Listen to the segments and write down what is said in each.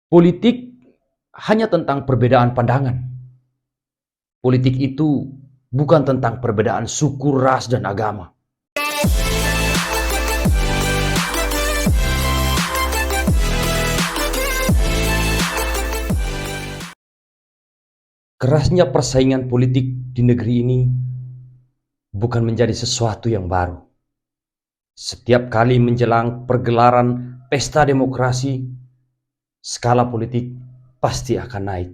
Politik hanya tentang perbedaan pandangan. Politik itu bukan tentang perbedaan suku, ras, dan agama. Kerasnya persaingan politik di negeri ini bukan menjadi sesuatu yang baru. Setiap kali menjelang pergelaran pesta demokrasi, skala politik pasti akan naik.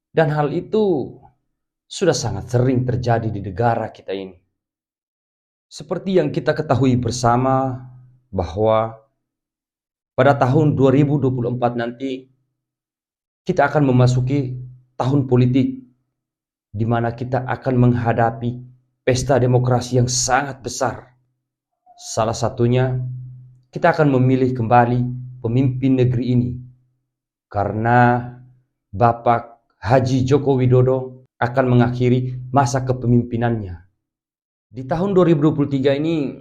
Dan hal itu sudah sangat sering terjadi di negara kita ini. Seperti yang kita ketahui bersama bahwa pada tahun 2024 nanti kita akan memasuki tahun politik di mana kita akan menghadapi pesta demokrasi yang sangat besar. Salah satunya kita akan memilih kembali pemimpin negeri ini karena Bapak Haji Joko Widodo akan mengakhiri masa kepemimpinannya. Di tahun 2023 ini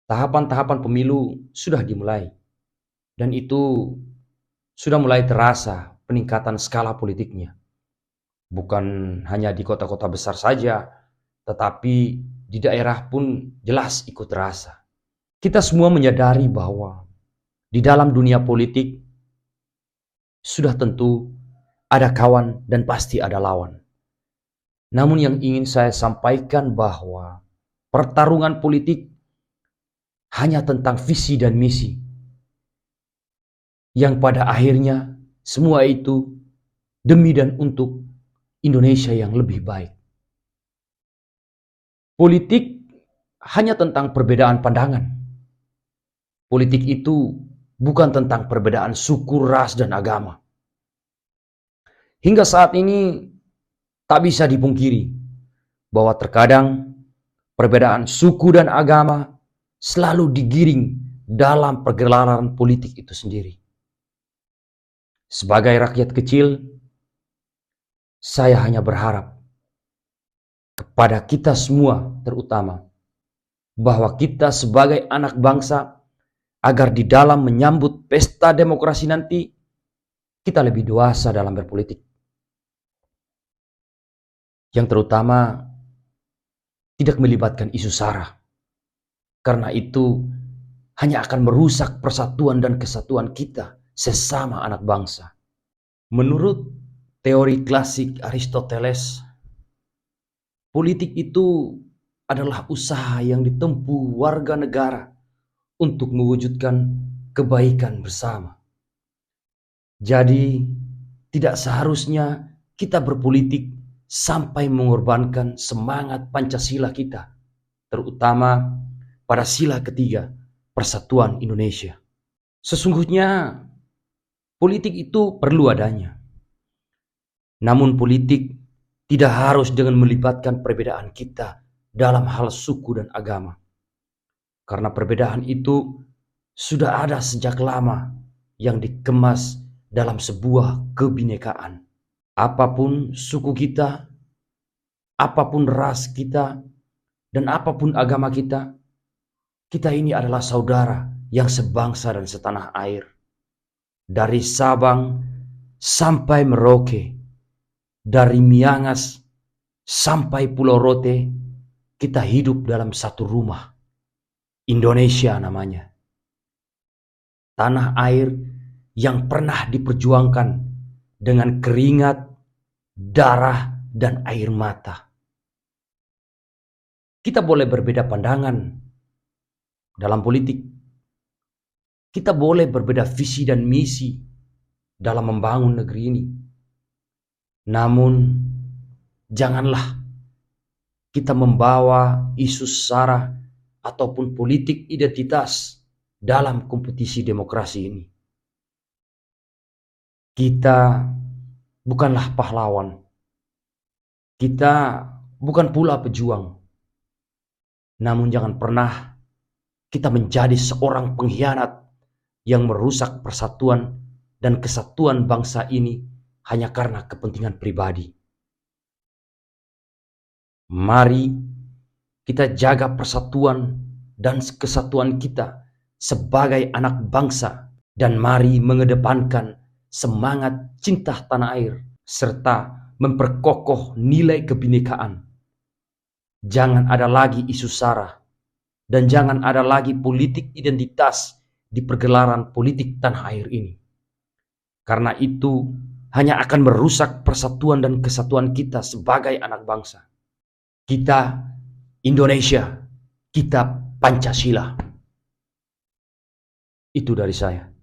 tahapan-tahapan pemilu sudah dimulai dan itu sudah mulai terasa peningkatan skala politiknya. Bukan hanya di kota-kota besar saja, tetapi di daerah pun jelas ikut terasa. Kita semua menyadari bahwa di dalam dunia politik sudah tentu ada kawan dan pasti ada lawan. Namun yang ingin saya sampaikan bahwa pertarungan politik hanya tentang visi dan misi. Yang pada akhirnya semua itu demi dan untuk Indonesia yang lebih baik. Politik hanya tentang perbedaan pandangan. Politik itu bukan tentang perbedaan suku, ras, dan agama. Hingga saat ini tak bisa dipungkiri bahwa terkadang perbedaan suku dan agama selalu digiring dalam pergelaran politik itu sendiri. Sebagai rakyat kecil, saya hanya berharap kepada kita semua terutama bahwa kita sebagai anak bangsa agar di dalam menyambut pesta demokrasi nanti kita lebih dewasa dalam berpolitik. Yang terutama tidak melibatkan isu sara. Karena itu hanya akan merusak persatuan dan kesatuan kita sesama anak bangsa. Menurut teori klasik Aristoteles, politik itu adalah usaha yang ditempuh warga negara untuk mewujudkan kebaikan bersama. Jadi, tidak seharusnya kita berpolitik sampai mengorbankan semangat Pancasila kita, terutama pada sila ketiga, Persatuan Indonesia. Sesungguhnya, politik itu perlu adanya. Namun politik tidak harus dengan melibatkan perbedaan kita dalam hal suku dan agama. Karena perbedaan itu sudah ada sejak lama yang dikemas dalam sebuah kebinekaan. Apapun suku kita, apapun ras kita, dan apapun agama kita, kita ini adalah saudara yang sebangsa dan setanah air. Dari Sabang sampai Merauke, dari Miangas sampai Pulau Rote, kita hidup dalam satu rumah. Indonesia namanya. Tanah air yang pernah diperjuangkan dengan keringat, darah, dan air mata. Kita boleh berbeda pandangan dalam politik. Kita boleh berbeda visi dan misi dalam membangun negeri ini. Namun, janganlah kita membawa isu sara ataupun politik identitas dalam kompetisi demokrasi ini. Kita bukanlah pahlawan. Kita bukan pula pejuang. Namun jangan pernah kita menjadi seorang pengkhianat yang merusak persatuan dan kesatuan bangsa ini hanya karena kepentingan pribadi. Mari kita jaga persatuan dan kesatuan kita sebagai anak bangsa Dan mari mengedepankan semangat cinta tanah air serta memperkokoh nilai kebinekaan. Jangan ada lagi isu SARA dan jangan ada lagi politik identitas di pergelaran politik tanah air ini. Karena itu hanya akan merusak persatuan dan kesatuan kita sebagai anak bangsa. Kita Indonesia, kita Pancasila. Itu dari saya.